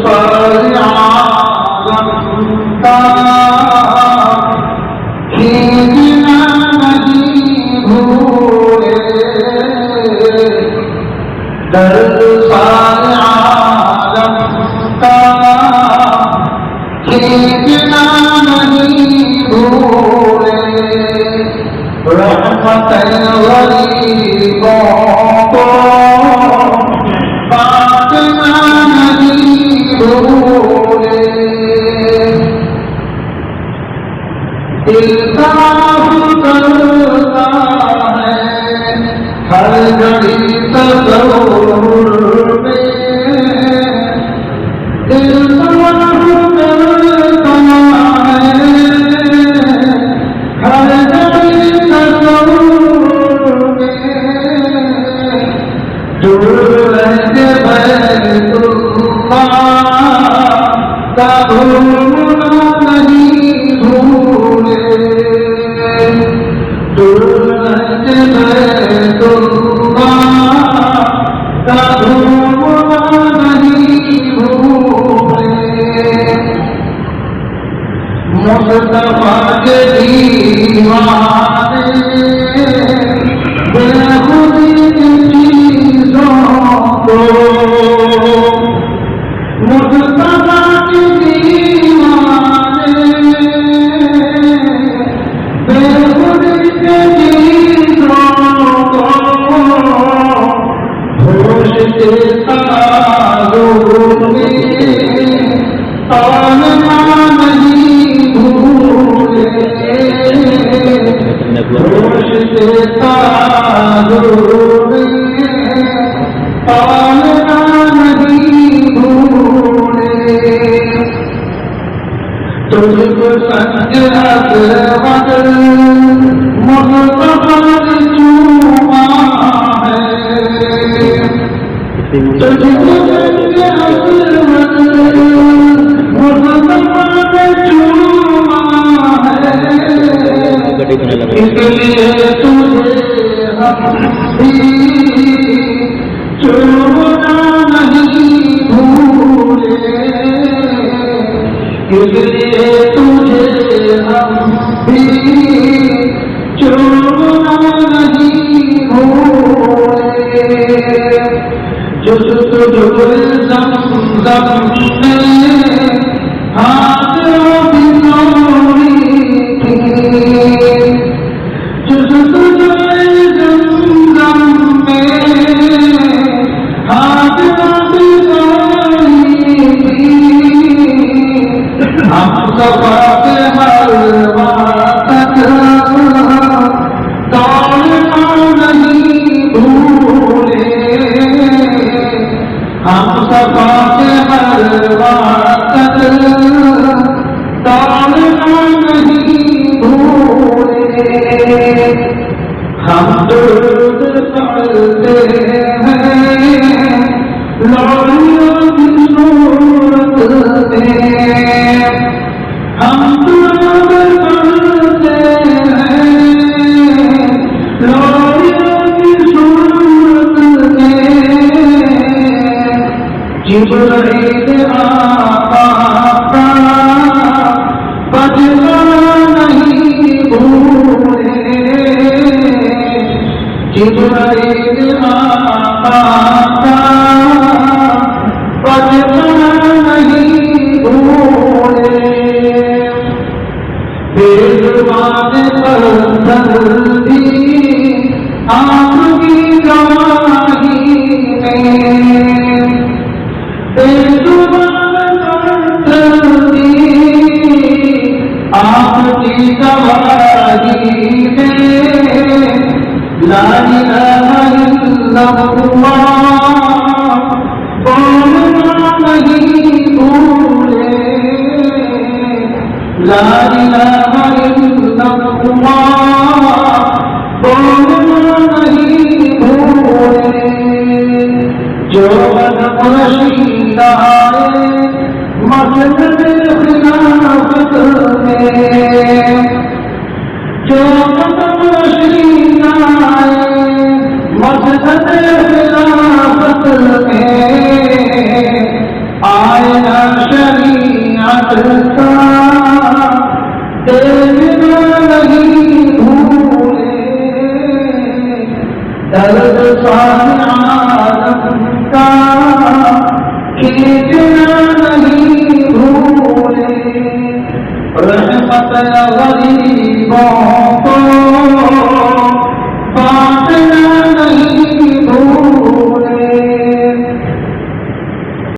سارے عالم کا کھینچنا نہیں بھولے، درد سارے عالم کا کھینچنا نہیں بھولے، رحمت غریبوں کو بانٹنا نہیں بھولے، الطاف کرتا ہے ہر گھڑی تصور میں، الطاف کرتا ہے ہر گھڑی تصور میں، دور رہتے بیت اللہ کا بھولنا نہیں بھولے، دور رہتے بیت اللہ کا بھولنا نہیں بھولے، مصطفیٰ کے دیوانے بے خودی کی چیزوں کو، مصطفیٰ کے دیوانے بے خودی کی چیزوں کو، ہوش کے تناظر میں تالنا نہیں بھولے، ہوش کے تناظر میں تالنا نہیں بھولے، تجھ کو سنگ اسود مصطفیٰ نے چوما ہے، تجھ کو سنگ اسود مصطفیٰ نے چوما ہے، اس لیے تجھے ہم بھی چومنا نہیں بھولے، اس لیے تجھے ہم بھی چومنا نہیں بھولے، جستجو زمزم میں ہاتھوں کی نوری تھی، جستجو زمزم میں ہاتھوں کی نوری تھی، ہم صفا کے حلوہ تک دوڑنا نہیں بھولے، ہم صفا کے حلوہ تک دوڑنا نہیں بھولے، ہم درود پڑھتے ہیں لولیوں کی صورت میں، ہم درود پڑھتے ہیں لولیوں کی صورت میں، جبرائیل آقا کا بجنا نہیں بھولے، جبرائیل آقا کا بجنا نہیں بھولے، بے زبان پر بھی آپ کی گواہی میں، بے زبان پر بھی آپ کی گواہی میں، لا الہ الا اللہ بولنا نہیں بھولے، لا الہ الا اللہ بولنا نہیں بھولے، جو نقشی لائے مسجد خلافت میں، جو نقشی لائے کو